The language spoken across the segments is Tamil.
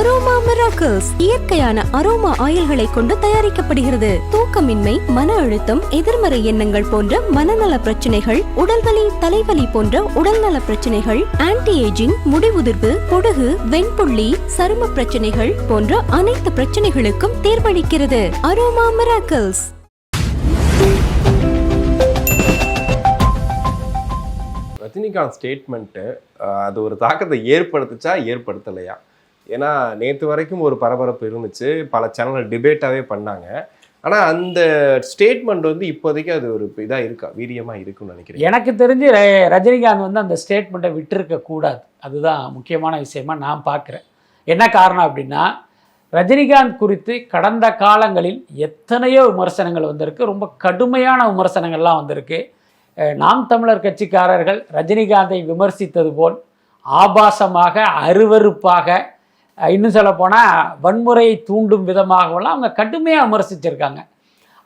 அரோமா மிராக்கிள்ஸ் இயற்கையான அரோமா ஆயில்களை கொண்டு தயாரிக்கப்படுகிறது. தூக்கமின்மை, மன அழுத்தம், எதிர்மறை எண்ணங்கள் போன்ற மனநல பிரச்சனைகள், உடல்வலி, தலைவலி போன்ற உடல்நல பிரச்சனைகள், ஆன்டி ஏஜிங், முடிவுதிர்வு, பொடுகு, வெண்புள்ளி, சரும பிரச்சனைகள் போன்ற அனைத்து பிரச்சனைகளுக்கும் தீர்வளிக்கிறது. Aroma miracles. ரஜினிகாந்த் ஸ்டேட்மெண்ட்டு அது ஒரு தாக்கத்தை ஏற்படுத்துச்சா ஏற்படுத்தலையா? ஏன்னா நேற்று வரைக்கும் ஒரு பரபரப்பு இருந்துச்சு, பல சேனல் டிபேட்டாகவே பண்ணாங்க. ஆனால் அந்த ஸ்டேட்மெண்ட் வந்து இப்போதைக்கு அது ஒரு இதாக இருக்கா, வீரியமாக இருக்குன்னு நினைக்கிறேன். எனக்கு தெரிஞ்சு ரஜினிகாந்த் வந்து அந்த ஸ்டேட்மெண்ட்டை விட்டுருக்க கூடாது. அதுதான் முக்கியமான விஷயமா நான் பார்க்குறேன். என்ன காரணம் அப்படின்னா, ரஜினிகாந்த் குறித்து கடந்த காலங்களில் எத்தனையோ விமர்சனங்கள் வந்திருக்கு, ரொம்ப கடுமையான விமர்சனங்கள்லாம் வந்திருக்கு. நாம் தமிழர் கட்சிக்காரர்கள் ரஜினிகாந்தை விமர்சித்தது போல் ஆபாசமாக, அருவருப்பாக, இன்னும் சொல்லப்போனால் வன்முறையை தூண்டும் விதமாகலாம் அவங்க கடுமையாக விமர்சிச்சிருக்காங்க.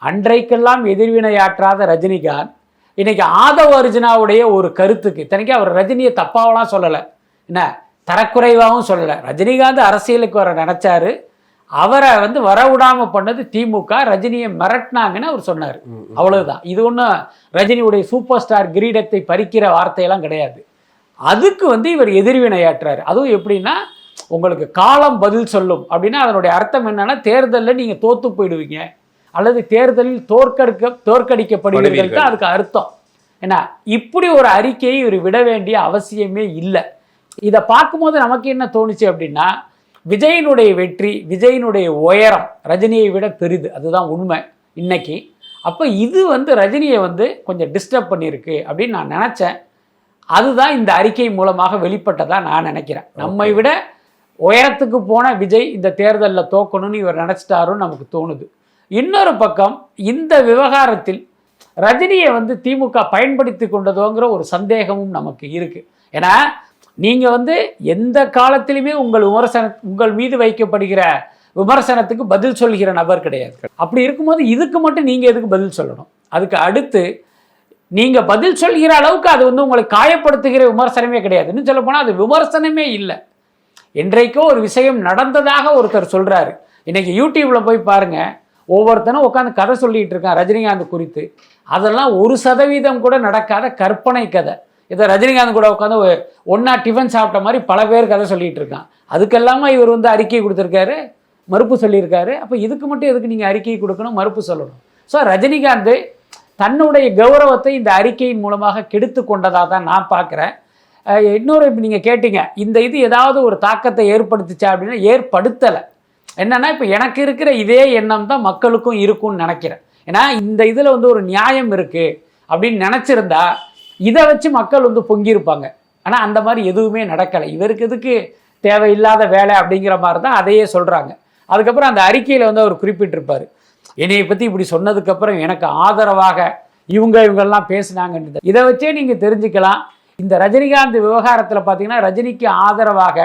அன்றைக்கெல்லாம் எதிர்வினையாற்றாத ரஜினிகாந்த் இன்றைக்கி ஆதவ அர்ஜுனாவுடைய ஒரு கருத்துக்கு, இத்தனைக்கு அவர் ரஜினியை தப்பாவெலாம் சொல்லலை, என்ன தரக்குறைவாகவும் சொல்லலை. ரஜினிகாந்த் அரசியலுக்கு வர நினச்சாரு, அவரை வந்து வரவிடாமல் பண்ணது திமுக, ரஜினியை மிரட்டினாங்கன்னு அவர் சொன்னார். அவ்வளவுதான். இது ஒன்றும் ரஜினியுடைய சூப்பர் ஸ்டார் கிரீடத்தை பறிக்கிற வார்த்தையெல்லாம் கிடையாது. அதுக்கு வந்து இவர் எதிர்வினையாற்றுறாரு. அதுவும் எப்படின்னா, உங்களுக்கு காலம் பதில் சொல்லும் அப்படின்னா அதனுடைய அர்த்தம் என்னன்னா, தேர்தலில் நீங்கள் தோற்று போயிடுவீங்க அல்லது தேர்தலில் தோற்கடிக்கப்படுவீர்கள் தான் அதுக்கு அர்த்தம். ஏன்னா இப்படி ஒரு அறிக்கையை இவர் விட வேண்டிய அவசியமே இல்லை. இதை பார்க்கும்போது நமக்கு என்ன தோணுச்சு அப்படின்னா, விஜயினுடைய வெற்றி, விஜயினுடைய உயரம் ரஜினியை விட பெரிது, அதுதான் உண்மை இன்னைக்கு. அப்போ இது வந்து ரஜினியை வந்து கொஞ்சம் டிஸ்டர்ப் பண்ணியிருக்கு அப்படின்னு நான் நினச்சேன். அதுதான் இந்த அறிக்கை மூலமாக வெளிப்பட்டதாக நான் நினைக்கிறேன். நம்மை விட உயரத்துக்கு போன விஜய் இந்த தேர்தலில் தோக்கணும்னு இவர் நினச்சிட்டாருன்னு நமக்கு தோணுது. இன்னொரு பக்கம் இந்த விவகாரத்தில் ரஜினியை வந்து திமுக பயன்படுத்தி கொண்டதோங்கிற ஒரு சந்தேகமும் நமக்கு இருக்குது. ஏன்னா நீங்கள் வந்து எந்த காலத்திலுமே உங்கள் மீது வைக்கப்படுகிற விமர்சனத்துக்கு பதில் சொல்கிற நபர் கிடையாது. அப்படி இருக்கும்போது இதுக்கு மட்டும் நீங்கள் எதுக்கு பதில் சொல்லணும்? அதுக்கு அடுத்து நீங்கள் பதில் சொல்கிற அளவுக்கு அது வந்து உங்களை காயப்படுத்துகிற விமர்சனமே கிடையாது. இன்னும் சொல்ல போனால் அது விமர்சனமே இல்லை. என்றைக்கோ ஒரு விஷயம் நடந்ததாக ஒருத்தர் சொல்கிறாரு. இன்றைக்கி யூடியூப்பில் போய் பாருங்கள், ஒவ்வொருத்தனும் உட்காந்து கதை சொல்லிகிட்டு இருக்கான் ரஜினிகாந்த் குறித்து. அதெல்லாம் 1% கூட நடக்காத கற்பனை கதை. இதை ரஜினிகாந்த் கூட உட்காந்து ஒன்றா டிஃபன் சாப்பிட்ட மாதிரி பல பேர் கதை சொல்லிகிட்டு இருக்கான். அதுக்கெல்லாமா இவர் வந்து அறிக்கை கொடுத்துருக்காரு, மறுப்பு சொல்லியிருக்காரு. அப்போ இதுக்கு மட்டும் எதுக்கு நீங்கள் அறிக்கை கொடுக்கணும், மறுப்பு சொல்லணும்? ஸோ ரஜினிகாந்த் தன்னுடைய கௌரவத்தை இந்த அறிக்கையின் மூலமாக கெடுத்து கொண்டதாக தான் நான் பார்க்குறேன். இன்னொரு இப்போ நீங்கள் கேட்டீங்க, இந்த இது ஏதாவது ஒரு தாக்கத்தை ஏற்படுத்துச்சா அப்படின்னா ஏற்படுத்தலை. என்னென்னா, இப்போ எனக்கு இருக்கிற இதே எண்ணம் தான் மக்களுக்கும் இருக்கும்னு நினைக்கிறேன். ஏன்னா இந்த இதில் வந்து ஒரு நியாயம் இருக்குது அப்படின்னு நினச்சிருந்தா இதை வச்சு மக்கள் வந்து பொங்கியிருப்பாங்க. ஆனால் அந்த மாதிரி எதுவுமே நடக்கலை. இவருக்கு எதுக்கு தேவையில்லாத வேலை அப்படிங்கிற மாதிரி தான் அதையே சொல்கிறாங்க. அதுக்கப்புறம் அந்த அறிக்கையில் வந்து அவர் குறிப்பிட்டிருப்பார், என்னையை பற்றி இப்படி சொன்னதுக்கப்புறம் எனக்கு ஆதரவாக இவங்கெல்லாம் பேசினாங்கன்றது. இதை வச்சே நீங்கள் தெரிஞ்சுக்கலாம், இந்த ரஜினிகாந்த் விவகாரத்தில் பார்த்தீங்கன்னா ரஜினிக்கு ஆதரவாக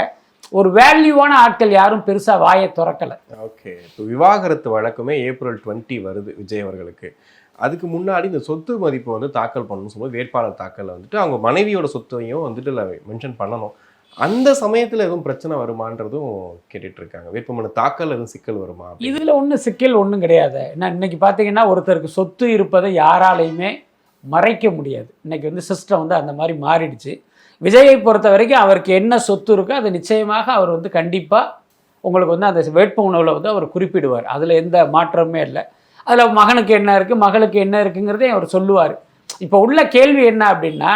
ஒரு வேல்யூவான ஆட்கள் யாரும் பெருசாக வாயை திறக்கலை. ஓகே, இப்போ விவாகரத்து வழக்குமே ஏப்ரல் 20 வருது விஜய் அவர்களுக்கு. அதுக்கு முன்னாடி இந்த சொத்து மதிப்பை வந்து தாக்கல் பண்ணணும்னு சொல்லும்போது வேட்பாளர் தாக்கலில் வந்துட்டு அவங்க மனைவியோட சொத்தையும் வந்துட்டு மென்ஷன் பண்ணணும். அந்த சமயத்தில் எதுவும் பிரச்சனை வருமானதும் கேட்டுட்டு இருக்காங்க. வேட்புமனு தாக்கல் எதுவும் சிக்கல் வருமா? இதில் ஒன்றும் சிக்கல் ஒன்றும் கிடையாது. ஏன்னா இன்னைக்கு பார்த்தீங்கன்னா ஒருத்தருக்கு சொத்து இருப்பதை யாராலையுமே மறைக்க முடியாது. இன்னைக்கு வந்து சிஸ்டம் வந்து அந்த மாதிரி மாறிடுச்சு. விஜயை பொறுத்த வரைக்கும் அவருக்கு என்ன சொத்து இருக்கோ அது நிச்சயமாக அவர் வந்து கண்டிப்பாக உங்களுக்கு வந்து அந்த வேட்புமனுவில் வந்து அவர் குறிப்பிடுவார். அதில் எந்த மாற்றமே இல்லை. அதில் மகனுக்கு என்ன இருக்குது, மகளுக்கு என்ன இருக்குங்கிறதையும் அவர் சொல்லுவார். இப்போ உள்ள கேள்வி என்ன அப்படின்னா,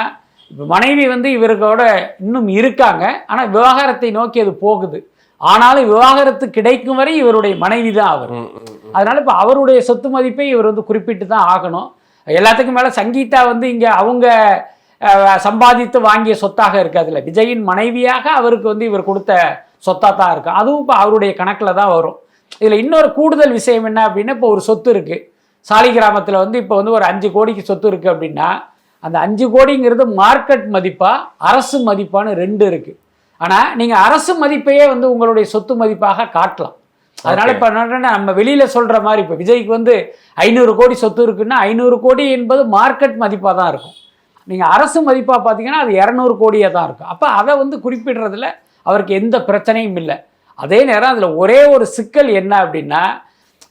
இப்போ மனைவி வந்து இவர்களோட இன்னும் இருக்காங்க, ஆனால் விவாகரத்தை நோக்கி அது போகுது. ஆனாலும் விவாகரத்து கிடைக்கும் வரை இவருடைய மனைவி தான் அவர். அதனால் இப்போ அவருடைய சொத்து மதிப்பை இவர் வந்து குறிப்பிட்டு தான் ஆகணும். எல்லாத்துக்கும் மேலே சங்கீதா வந்து இங்கே அவங்க சம்பாதித்து வாங்கிய சொத்தாக இருக்காதுல்ல, விஜயின் மனைவியாக அவருக்கு வந்து இவர் கொடுத்த சொத்தாக தான் இருக்கும். அதுவும் இப்போ அவருடைய கணக்கில் தான் வரும். இதில் இன்னொரு கூடுதல் விஷயம் என்ன அப்படின்னா, இப்போ ஒரு சொத்து இருக்குது சாலிகிராமத்தில் வந்து இப்போ வந்து ஒரு 5 கோடிக்கு சொத்து இருக்குது அப்படின்னா, அந்த 5 கோடிங்கிறது மார்க்கெட் மதிப்பா அரசு மதிப்பான்னு 2 இருக்குது. ஆனால் நீங்கள் அரசு மதிப்பையே வந்து உங்களுடைய சொத்து மதிப்பாக காட்டலாம். அதனால இப்போ நம்ம வெளியில சொல்ற மாதிரி இப்போ விஜய்க்கு வந்து 500 கோடி சொத்து இருக்குன்னா 500 கோடி என்பது மார்க்கெட் மதிப்பாக தான் இருக்கும். நீங்கள் அரசு மதிப்பாக பார்த்தீங்கன்னா அது 200 கோடியாக தான் இருக்கும். அப்போ அதை வந்து குறிப்பிடுறதுல அவருக்கு எந்த பிரச்சனையும் இல்லை. அதே நேரம் அதில் ஒரே ஒரு சிக்கல் என்ன அப்படின்னா,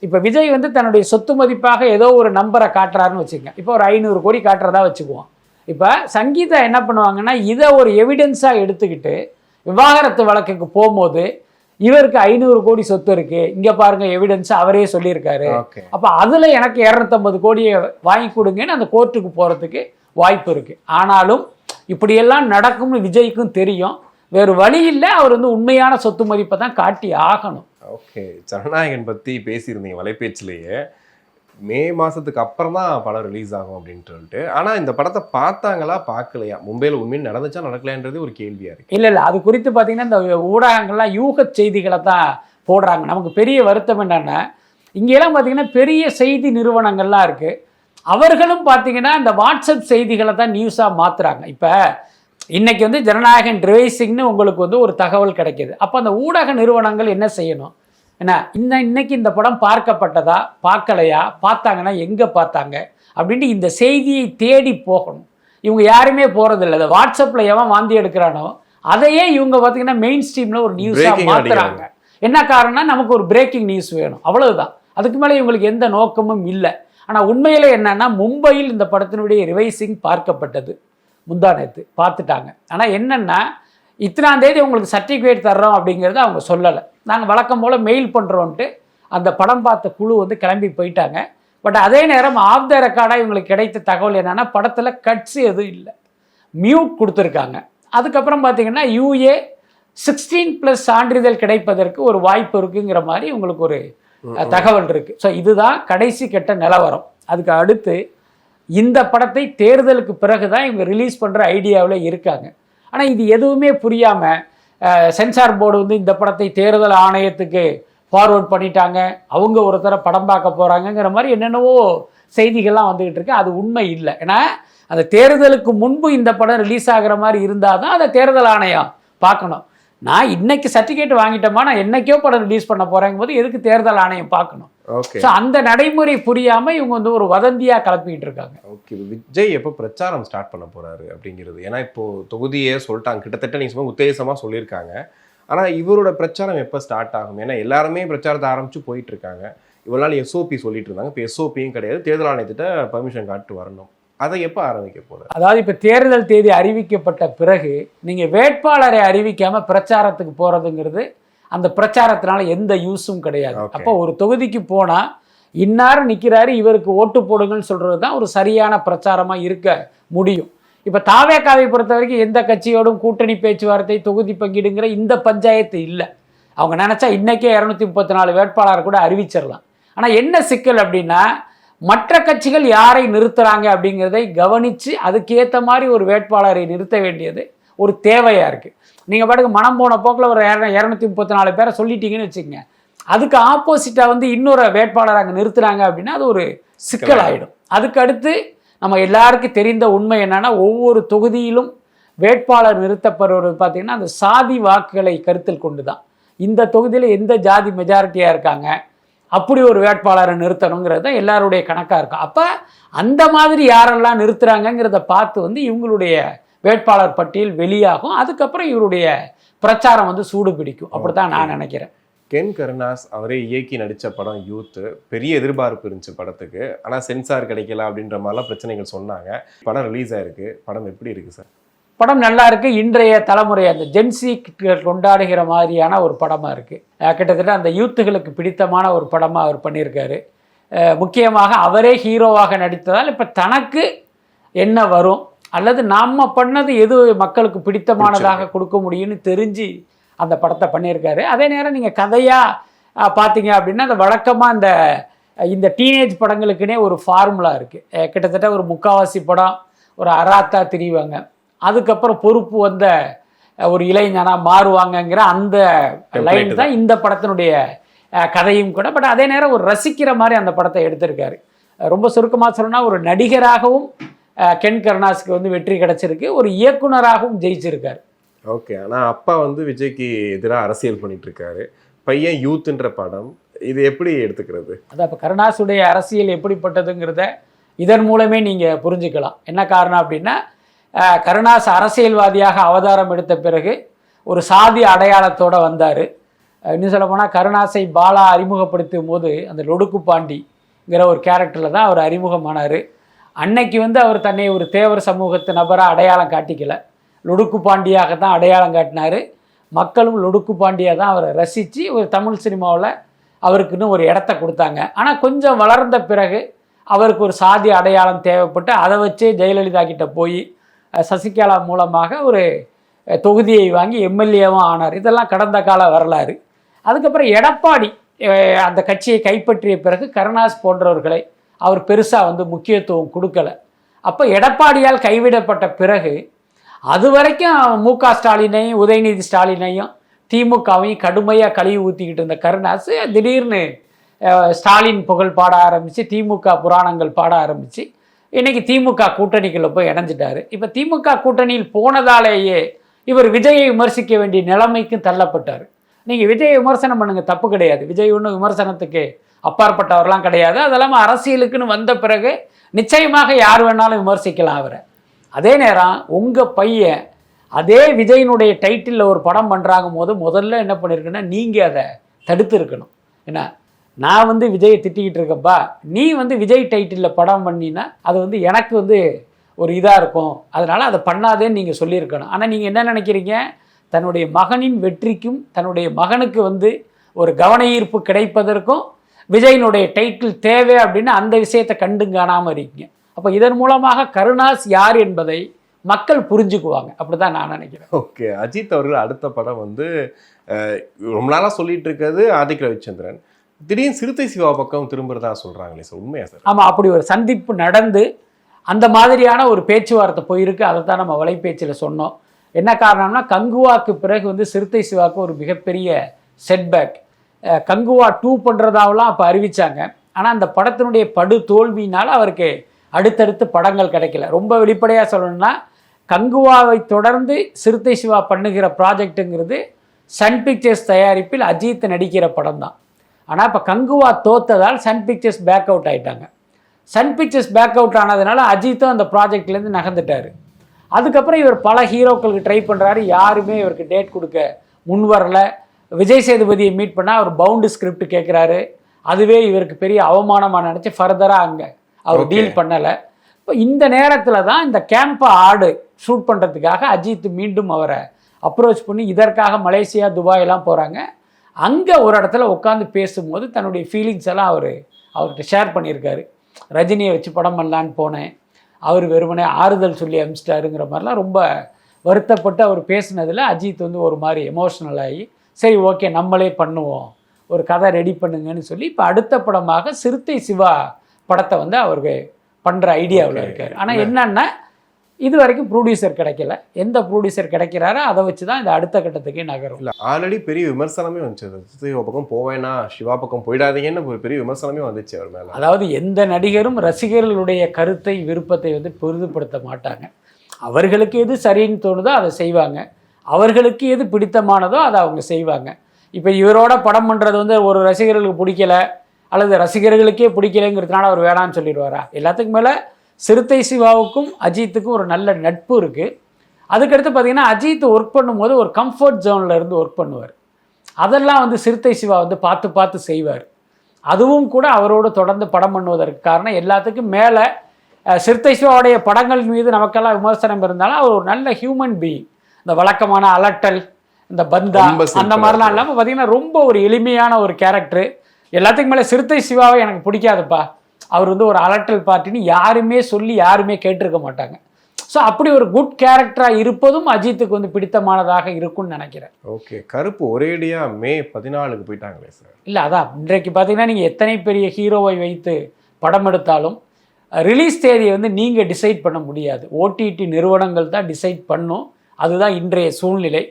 இப்போ விஜய் வந்து தன்னுடைய சொத்து மதிப்பாக ஏதோ ஒரு நம்பரை காட்டுறாருன்னு வச்சுக்கோங்க. இப்போ ஒரு 500 கோடி காட்டுறதா வச்சுக்குவோம். இப்போ சங்கீதா என்ன பண்ணுவாங்கன்னா, இதை ஒரு எவிடன்ஸாக எடுத்துக்கிட்டு விவாகரத்து வழக்குக்கு போகும்போது இவருக்கு 500 கோடி சொத்து இருக்கு, இங்க பாருங்க எவிடன்ஸ் அவரே சொல்லியிருக்காரு, அப்ப அதுல எனக்கு 250 கோடியை வாங்கி கொடுங்கன்னு அந்த கோர்ட்டுக்கு போறதுக்கு வாய்ப்பு இருக்கு. ஆனாலும் இப்படியெல்லாம் நடக்கும்னு விஜய்க்கும் தெரியும். வேறு வழி இல்லை, அவர் வந்து உண்மையான சொத்து மதிப்பை தான் காட்டி ஆகணும். ஓகே, ஜனநாயகன் பத்தி பேசியிருந்தீங்க வலைபேச்சிலேயே. மே மாதத்துக்கு அப்புறம் தான் படம் ரிலீஸ் ஆகும் அப்படின்ட்டு சொல்லிட்டு. ஆனால் இந்த படத்தை பார்த்தாங்களா பார்க்கலையா, மும்பையில் உண்மையில் நடந்துச்சா நடக்கலைன்றது ஒரு கேள்வியாக இருக்குது. இல்லை அது குறித்து பார்த்தீங்கன்னா இந்த ஊடகங்கள்லாம் யூக செய்திகளை தான் போடுறாங்க. நமக்கு பெரிய வருத்தம் என்னென்னா, இங்கெல்லாம் பார்த்தீங்கன்னா பெரிய செய்தி நிறுவனங்கள்லாம் இருக்குது, அவர்களும் பார்த்தீங்கன்னா இந்த வாட்ஸ்அப் செய்திகளை தான் நியூஸாக மாற்றுறாங்க. இப்போ இன்னைக்கு வந்து ஜனநாயகன் ரிவைசிங்னு உங்களுக்கு வந்து ஒரு தகவல் கிடைக்கிது. அப்போ அந்த ஊடக நிறுவனங்கள் என்ன செய்யணும், என்ன இன்னைக்கு இந்த படம் பார்க்கப்பட்டதா பார்க்கலையா, பார்த்தாங்கன்னா எங்கே பார்த்தாங்க அப்படின்ட்டு இந்த செய்தியை தேடி போகணும். இவங்க யாருமே போகிறதில்லை. அதை வாட்ஸ்அப்பில் எவன் வாந்தி எடுக்கிறானோ அதையே இவங்க பார்த்தீங்கன்னா மெயின் ஸ்ட்ரீமில் ஒரு நியூஸாக மாற்றுறாங்க. என்ன காரணம்னா, நமக்கு ஒரு பிரேக்கிங் நியூஸ் வேணும், அவ்வளவுதான். அதுக்கு மேலே இவங்களுக்கு எந்த நோக்கமும் இல்லை. ஆனால் உண்மையிலே என்னன்னா, மும்பையில் இந்த படத்தினுடைய ரிவைசிங் பார்க்கப்பட்டது முந்தா நேற்று பார்த்துட்டாங்க. ஆனால் என்னென்னா, இத்தனாம் தேதி உங்களுக்கு சர்டிஃபிகேட் தர்றோம் அப்படிங்கிறத அவங்க சொல்லலை. நாங்கள் வழக்கம் போல் மெயில் பண்ணுறோன்ட்டு அந்த படம் பார்த்த குழு வந்து கிளம்பி போயிட்டாங்க. பட் அதே நேரம் ஆஃப் த ரெக்கார்டாக இவங்களுக்கு கிடைத்த தகவல் என்னென்னா, படத்தில் கட்ஸ் எதுவும் இல்லை, மியூட் கொடுத்துருக்காங்க. அதுக்கப்புறம் பார்த்தீங்கன்னா UA 16+ சான்றிதழ் கிடைப்பதற்கு ஒரு வாய்ப்பு இருக்குங்கிற மாதிரி உங்களுக்கு ஒரு தகவல் இருக்குது. ஸோ இதுதான் கடைசி கட்ட நிலவரம். அதுக்கு அடுத்து இந்த படத்தை தேர்தலுக்கு பிறகு தான் இவங்க ரிலீஸ் பண்ணுற ஐடியாவில் இருக்காங்க. ஆனால் இது எதுவுமே புரியாமல் சென்சார் போர்டு வந்து இந்த படத்தை தேர்தல் ஆணையத்துக்கு ஃபார்வர்ட் பண்ணிட்டாங்க, அவங்க ஒருத்தர படம் பார்க்க போகிறாங்கங்கிற மாதிரி என்னென்னவோ செய்திகள்லாம் வந்துக்கிட்டு இருக்கு. அது உண்மை இல்லை. ஏன்னா அந்த தேர்தலுக்கு முன்பு இந்த படம் ரிலீஸ் ஆகிற மாதிரி இருந்தால் தான் அதை தேர்தல் ஆணையம் பார்க்கணும். நான் இன்னைக்கு சர்டிஃபிகேட் வாங்கிட்டோமா, நான் என்னைக்கோ படம் ரிலீஸ் பண்ண போகிறேங்க போது எதுக்கு தேர்தல் ஆணையம் பார்க்கணும்? ஸோ அந்த நடைமுறை புரியாமல் இவங்க வந்து ஒரு வதந்தியாக கலப்பிக்கிட்டு இருக்காங்க. ஓகே, விஜய் எப்போ பிரச்சாரம் ஸ்டார்ட் பண்ண போகிறாரு அப்படிங்கிறது, ஏன்னா இப்போது தொகுதியே சொல்லிட்டாங்க, கிட்டத்தட்ட நீங்கள் சும்மா உத்தேசமாக சொல்லியிருக்காங்க. ஆனால் இவரோட பிரச்சாரம் எப்போ ஸ்டார்ட் ஆகும்? ஏன்னா எல்லாருமே பிரச்சாரத்தை ஆரம்பித்து போயிட்டு இருக்காங்க. இவ்வளோ நாள் SOP சொல்லிட்டு இருந்தாங்க, இப்போ SOPயும் கிடையாது, தேர்தல் ஆணையத்திட்ட பர்மிஷன் காட்டு வரணும். அதை எப்போ ஆரம்பிக்க போகிறார்? அதாவது இப்போ தேர்தல் தேதி அறிவிக்கப்பட்ட பிறகு நீங்கள் வேட்பாளரை அறிவிக்காமல் பிரச்சாரத்துக்கு போகிறதுங்கிறது அந்த பிரச்சாரத்தினால எந்த யூஸும் கிடையாது. அப்போ ஒரு தொகுதிக்கு போனால் இன்னார் நிற்கிறாரு, இவருக்கு ஓட்டு போடுங்கன்னு சொல்கிறது தான் ஒரு சரியான பிரச்சாரமாக இருக்க முடியும். இப்போ தாவேகாவை பொறுத்த வரைக்கும் எந்த கட்சியோடும் கூட்டணி பேச்சுவார்த்தை, தொகுதி பங்கீடுங்கிற இந்த பஞ்சாயத்து இல்லை. அவங்க நினச்சா இன்றைக்கே 234 வேட்பாளர் கூட அறிவிச்சிடலாம். ஆனால் என்ன சிக்கல் அப்படின்னா, மற்ற கட்சிகள் யாரை நிறுத்துறாங்க அப்படிங்கிறதை கவனித்து அதுக்கேற்ற மாதிரி ஒரு வேட்பாளரை நிறுத்த வேண்டியது ஒரு தேவையாக இருக்குது. நீங்கள் பாட்டுக்கு மனம் போன போக்கில் ஒரு 234 பேரை சொல்லிட்டீங்கன்னு வச்சுக்கோங்க, அதுக்கு ஆப்போசிட்டாக வந்து இன்னொரு வேட்பாளர் அங்கே நிறுத்துறாங்க அப்படின்னா அது ஒரு சிக்கல் ஆகிடும். அதுக்கு அடுத்து நம்ம எல்லாருக்கும் தெரிந்த உண்மை என்னன்னா, ஒவ்வொரு தொகுதியிலும் வேட்பாளர் நிறுத்தப்படுவது பார்த்தீங்கன்னா அந்த சாதி வாக்குகளை கருத்தில் கொண்டு தான். இந்த தொகுதியில் எந்த ஜாதி மெஜாரிட்டியாக இருக்காங்க, அப்படி ஒரு வேட்பாளரை நிறுத்தணுங்கிறது தான் எல்லாருடைய கணக்காக இருக்கும். அப்போ அந்த மாதிரி யாரெல்லாம் நிறுத்துறாங்கங்கிறத பார்த்து வந்து இவங்களுடைய வேட்பாளர் பட்டியல் வெளியாகும். அதுக்கப்புறம் இவருடைய பிரச்சாரம் வந்து சூடு பிடிக்கும். அப்படித்தான் நான் நினைக்கிறேன். கென் கருணாஸ் அவரே இயக்கி நடித்த படம் யூத்து, பெரிய எதிர்பார்ப்பு இருந்துச்சு படத்துக்கு. ஆனால் சென்சார் கிடைக்கல அப்படின்ற மாதிரிலாம் பிரச்சனைகள் சொன்னாங்க. படம் ரிலீஸ் ஆயிருக்கு, படம் எப்படி இருக்குது சார்? படம் நல்லா இருக்குது. இன்றைய தலைமுறை அந்த ஜென்சி கொண்டாடுகிற மாதிரியான ஒரு படமாக இருக்குது. கிட்டத்தட்ட அந்த யூத்துகளுக்கு பிடித்தமான ஒரு படமாக அவர் பண்ணியிருக்காரு. முக்கியமாக அவரே ஹீரோவாக நடித்ததால் இப்போ தனக்கு என்ன வரும் அல்லது நாம் பண்ணது எது மக்களுக்கு பிடித்தமானதாக கொடுக்க முடியும்னு தெரிஞ்சு அந்த படத்தை பண்ணியிருக்காரு. அதே நேரம் நீங்கள் கதையாக பார்த்தீங்க அப்படின்னா அந்த வழக்கமாக இந்த டீனேஜ் படங்களுக்குனே ஒரு ஃபார்முலா இருக்குது. கிட்டத்தட்ட ஒரு முக்காவாசி படம் ஒரு அராத்தா திரிவாங்க, அதுக்கப்புறம் பொறுப்பு வந்த ஒரு இளைஞனாக மாறுவாங்கங்கிற அந்த லைன் தான் இந்த படத்தினுடைய கதையும் கூட. பட் அதே நேரம் ஒரு ரசிக்கிற மாதிரி அந்த படத்தை எடுத்திருக்காரு. ரொம்ப சுருக்கமாக சொல்லணும்னா ஒரு நடிகராகவும் கென் கருணாஸுக்கு வந்து வெற்றி கிடைச்சிருக்கு, ஒரு இயக்குனராகவும் ஜெயிச்சிருக்காரு. ஓகே, ஆனால் அப்பா வந்து விஜய்க்கு எதிராக அரசியல் பண்ணிட்டு இருக்காரு. பையன் யூத்துன்ற படம், இது எப்படி எடுத்துக்கிறது? அதான் இப்போ கருணாஸுடைய அரசியல் எப்படிப்பட்டதுங்கிறத இதன் மூலமே நீங்கள் புரிஞ்சுக்கலாம். என்ன காரணம் அப்படின்னா, கருணாஸ் அரசியல்வாதியாக அவதாரம் எடுத்த பிறகு ஒரு சாதி அடையாளத்தோடு வந்தார். இன்னும் சொல்ல போனால் கருணாஸை பாலா அறிமுகப்படுத்தும் போது அந்த லொடுக்கு பாண்டிங்கிற ஒரு கேரக்டரில் தான் அவர் அறிமுகமானார். அன்னைக்கு வந்து அவர் தன்னை ஒரு தேவர் சமூகத்து நபராக அடையாளம் காட்டிக்கல, லொடுக்கு பாண்டியாக தான் அடையாளம் காட்டினார். மக்களும் லொடுக்கு பாண்டியாக தான் அவரை ரசித்து ஒரு தமிழ் சினிமாவில் அவருக்குன்னு ஒரு இடத்த கொடுத்தாங்க. ஆனால் கொஞ்சம் வளர்ந்த பிறகு அவருக்கு ஒரு சாதி அடையாளம் தேவைப்பட்டு அதை வச்சே ஜெயலலிதா கிட்ட போய் சசிகலா மூலமாக ஒரு தொகுதியை வாங்கி எம்எல்ஏவும் ஆனார். இதெல்லாம் கடந்த கால வரலாறு. அதுக்கப்புறம் எடப்பாடி அந்த கட்சியை கைப்பற்றிய பிறகு கருணாஸ் போன்றவர்களை அவர் பெருசாக வந்து முக்கியத்துவம் கொடுக்கலை. அப்போ எடப்பாடியால் கைவிடப்பட்ட பிறகு அது வரைக்கும் மு.க. ஸ்டாலினையும் உதயநிதி ஸ்டாலினையும் திமுகவையும் கடுமையாக கழுவி ஊற்றிக்கிட்டு இருந்த கருணாஸ் திடீர்னு ஸ்டாலின் புகழ் பாட ஆரம்பித்து திமுக புராணங்கள் பாட ஆரம்பித்து இன்றைக்கி திமுக கூட்டணிக்குள்ளே போய் இணைஞ்சிட்டாரு. இப்போ திமுக கூட்டணியில் போனதாலேயே இவர் விஜயை விமர்சிக்க வேண்டிய நிலைமைக்கும் தள்ளப்பட்டார். நீங்கள் விஜயை விமர்சனம் பண்ணுங்கள், தப்பு கிடையாது. விஜய் ஒன்றும் விமர்சனத்துக்கு அப்பாற்பட்டவர்லாம் கிடையாது. அதெல்லாம் அரசியலுக்குன்னு வந்த பிறகு நிச்சயமாக யார் வேணாலும் விமர்சிக்கலாம் அவரை. அதே நேரம் உங்கள் பையன் அதே விஜயினுடைய டைட்டிலில் ஒரு படம் பண்ணுறாங்கும் போது முதல்ல என்ன பண்ணியிருக்குன்னா நீங்கள் அதை தடுத்து இருக்கணும். ஏன்னா நான் வந்து விஜயை திட்டிக்கிட்டு இருக்கேன்ப்பா, நீ வந்து விஜய் டைட்டிலில் படம் பண்ணினா அது வந்து எனக்கு வந்து ஒரு இதாக இருக்கும், அதனால் அதை பண்ணாதேன்னு நீங்கள் சொல்லியிருக்கணும். ஆனால் நீங்கள் என்ன நினைக்கிறீங்க, தன்னுடைய மகனின் வெற்றிக்கும் தன்னுடைய மகனுக்கு வந்து ஒரு கவன ஈர்ப்பு கிடைப்பதற்கும் விஜயினுடைய டைட்டில் தேவை அப்படின்னு அந்த விஷயத்தை கண்டும் காணாமல் இருக்கீங்க. அப்போ இதன் மூலமாக கருணாஸ் யார் என்பதை மக்கள் புரிஞ்சுக்குவாங்க, அப்படிதான் நான் நினைக்கிறேன். ஓகே, அஜித் அவர்கள் அடுத்த படம் வந்து ரொம்ப நாளாக சொல்லிட்டு இருக்கிறது ஆதிக் ரவிச்சந்திரன். திடீர்னு சிறுத்தை சிவா பக்கம் திரும்புறதா சொல்றாங்களே சார், உண்மையா சார்? ஆமாம், அப்படி ஒரு சந்திப்பு நடந்து அந்த மாதிரியான ஒரு பேச்சுவார்த்தை போயிருக்கு. அதை தான் நம்ம வலைபேச்சில் சொன்னோம். என்ன காரணம்னா கங்குவாக்கு பிறகு வந்து சிறுத்தை சிவாவுக்கு ஒரு மிகப்பெரிய செட்பேக். கங்குவா 2 பண்ணுறதாவெல்லாம் அப்போ அறிவித்தாங்க. ஆனால் அந்த படத்தினுடைய படு தோல்வியினால் அவருக்கு அடுத்தடுத்து படங்கள் கிடைக்கல. ரொம்ப வெளிப்படையாக சொல்லணும்னா கங்குவாவை தொடர்ந்து சிறுத்தை சிவா பண்ணுகிற ப்ராஜெக்ட்டுங்கிறது சன் பிக்சர்ஸ் தயாரிப்பில் அஜித் நடிக்கிற படம் தான். ஆனால் இப்போ கங்குவா தோத்ததால் சன் பிக்சர்ஸ் பேக் அவுட் ஆகிட்டாங்க. சன் பிக்சர்ஸ் பேக் அவுட் ஆனதுனால அஜித்தும் அந்த ப்ராஜெக்ட்லேருந்து நகர்ந்துட்டார். அதுக்கப்புறம் இவர் பல ஹீரோக்களுக்கு ட்ரை பண்ணுறாரு, யாருமே இவருக்கு டேட் கொடுக்க முன் வரல. விஜய் சேதுபதியை மீட் பண்ணால் அவர் பவுண்டு ஸ்கிரிப்ட் கேட்குறாரு. அதுவே இவருக்கு பெரிய அவமானமாக நினச்சி ஃபர்தராக அங்கே அவர் டீல் பண்ணலை. இப்போ இந்த நேரத்தில் தான் இந்த கேம்பை ஆடு ஷூட் பண்ணுறதுக்காக அஜித் மீண்டும் அவரை அப்ரோச் பண்ணி இதற்காக மலேசியா துபாயெல்லாம் போகிறாங்க. அங்கே ஒரு இடத்துல உட்காந்து பேசும்போது தன்னுடைய ஃபீலிங்ஸ் எல்லாம் அவர்கிட்ட ஷேர் பண்ணியிருக்காரு. ரஜினியை வச்சு படம் பண்ணலான்னு போனேன், அவர் வெறுமனே ஆறுதல் சொல்லி அமிச்சிட்டாருங்கிற மாதிரிலாம் ரொம்ப வருத்தப்பட்டு அவர் பேசினதில் அஜித் வந்து ஒரு மாதிரி எமோஷ்னல் ஆகி சரி ஓகே நம்மளே பண்ணுவோம், ஒரு கதை ரெடி பண்ணுங்கன்னு சொல்லி இப்போ அடுத்த படமாக சிறுத்தை சிவா படத்தை வந்து அவருக்கு பண்ணுற ஐடியாவில் இருக்கார். ஆனால் என்னன்னா இது வரைக்கும் ப்ரொடியூசர் கிடைக்கல. எந்த ப்ரொடியூசர் கிடைக்கிறாரோ அதை வச்சு தான் இந்த அடுத்த கட்டத்துக்கே நகரும். இல்லை, ஆல்ரெடி பெரிய விமர்சனமே வந்துச்சு, சிவா பக்கம் போவேனா சிவா பக்கம் போயிடாதீங்கன்னு ஒரு பெரிய விமர்சனமே வந்துச்சு அவர் மேலே. அதாவது எந்த நடிகரும் ரசிகர்களுடைய கருத்தை விருப்பத்தை வந்து பெரிதுபடுத்த மாட்டாங்க. அவர்களுக்கு எது சரின்னு தோணுதோ அதை செய்வாங்க, அவர்களுக்கு எது பிடித்தமானதோ அதை அவங்க செய்வாங்க. இப்போ இவரோட படம் பண்ணுறது வந்து ஒரு ரசிகர்களுக்கு பிடிக்கல அல்லது ரசிகர்களுக்கே பிடிக்கலைங்கிறதுனால அவர் வேணான்னு சொல்லிடுவாரா? எல்லாத்துக்கும் மேலே சிறுத்தை சிவாவுக்கும் அஜித்துக்கும் ஒரு நல்ல நட்பு இருக்குது. அதுக்கடுத்து பார்த்திங்கன்னா அஜித் ஒர்க் பண்ணும்போது ஒரு கம்ஃபர்ட் ஜோனில் இருந்து ஒர்க் பண்ணுவார். அதெல்லாம் வந்து சிறுத்தை சிவா வந்து பார்த்து பார்த்து செய்வார். அதுவும் கூட அவரோடு தொடர்ந்து படம் பண்ணுவதற்கு காரணம் எல்லாத்துக்கும் மேலே சிறுத்தை சிவாவுடைய படங்கள் மீது நமக்கெல்லாம் விமர்சனம் இருந்தாலும் அவர் ஒரு நல்ல ஹியூமன் பீயிங். இந்த வழக்கமான அலட்டல், இந்த பந்தா அந்த மாதிரிலாம் இல்லாமல் பார்த்திங்கன்னா ரொம்ப ஒரு எளிமையான ஒரு கேரக்டரு. எல்லாத்துக்கும் மேலே சிறுத்தை சிவாவை எனக்கு பிடிக்காதுப்பா, அவர் வந்து ஒரு அலட்டல் பார்ட்டின்னு யாருமே சொல்லி யாருமே கேட்டிருக்க மாட்டாங்க. ஸோ அப்படி ஒரு குட் கேரக்டராக இருப்பதும் அஜித்துக்கு வந்து பிடித்தமானதாக இருக்கும்னு நினைக்கிறேன். ஓகே, கருப்பு ஒரேடியாக மே 14 போயிட்டாங்களே சார். இல்லை, அதான் இன்றைக்கு பார்த்தீங்கன்னா நீங்கள் எத்தனை பெரிய ஹீரோவை வைத்து படம் எடுத்தாலும் ரிலீஸ் தேதியை வந்து நீங்கள் டிசைட் பண்ண முடியாது. ஓடிடி நிறுவனங்கள் தான் டிசைட் பண்ணும். அதுதான் இன்றைய சூழ்நிலை.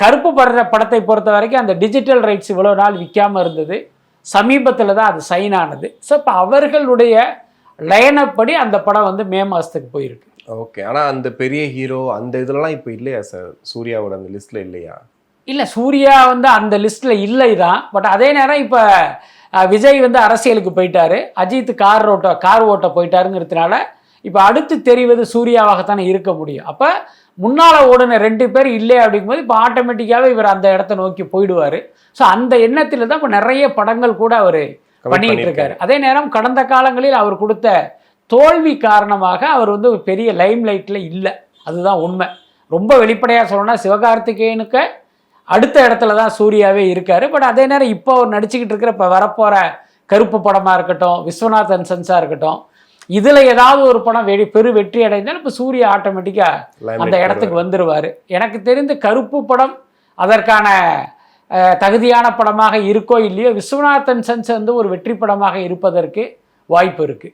கருப்பு படத்தை பொறுத்த வரைக்கும் அந்த டிஜிட்டல் ரைட்ஸ் இவ்வளோ நாள் விற்காமல் இருந்தது, சமீபத்தில் தான் அது சைன் ஆனது. ஸோ இப்போ அவர்களுடைய லைனப் படி அந்த படம் வந்து மே மாதத்துக்கு போயிருக்கு. ஓகே, ஆனால் அந்த பெரிய ஹீரோ அந்த இதெல்லாம் இப்போ இல்லையா சார்? சூர்யாவோட அந்த லிஸ்ட்டில் இல்லையா? இல்லை, சூர்யா வந்து அந்த லிஸ்ட்டில் இல்லை தான். பட் அதே நேரம் இப்போ விஜய் வந்து அரசியலுக்கு போயிட்டாரு, அஜித் கார் ஓட்ட போயிட்டாருங்கிறதுனால இப்போ அடுத்து தெரிவது சூர்யாவாகத்தானே இருக்க முடியும். அப்போ முன்னால் ஓடுன 2 பேர் இல்லை அப்படிங்கும்போது இப்போ ஆட்டோமேட்டிக்காகவே இவர் அந்த இடத்த நோக்கி போயிடுவார். ஸோ அந்த எண்ணத்தில் தான் இப்போ நிறைய படங்கள் கூட அவர் பண்ணிக்கிட்டு இருக்காரு. அதே நேரம் கடந்த காலங்களில் அவர் கொடுத்த தோல்வி காரணமாக அவர் வந்து ஒரு பெரிய லைம் லைட்டில் இல்லை, அதுதான் உண்மை. ரொம்ப வெளிப்படையாக சொல்லணும்னா சிவகார்த்திகேயனுக்கு அடுத்த இடத்துல தான் சூர்யாவே இருக்காரு. பட் அதே நேரம் இப்போ அவர் நடிச்சுக்கிட்டு இருக்கிற இப்போ வரப்போகிற கருப்பு படமாக இருக்கட்டும், விஸ்வநாதன் சென்ஸாக இருக்கட்டும், இதில் ஏதாவது ஒரு படம் பெரு வெற்றி அடைந்தால் இப்போ சூர்யா ஆட்டோமேட்டிக்காக அந்த இடத்துக்கு வந்துடுவார். எனக்கு தெரிந்து கருப்பு படம் அதற்கான தகுதியான படமாக இருக்கோ இல்லையோ, விஸ்வநாதன் சென்ஸ் வந்து ஒரு வெற்றி படமாக இருப்பதற்கு வாய்ப்பு இருக்குது.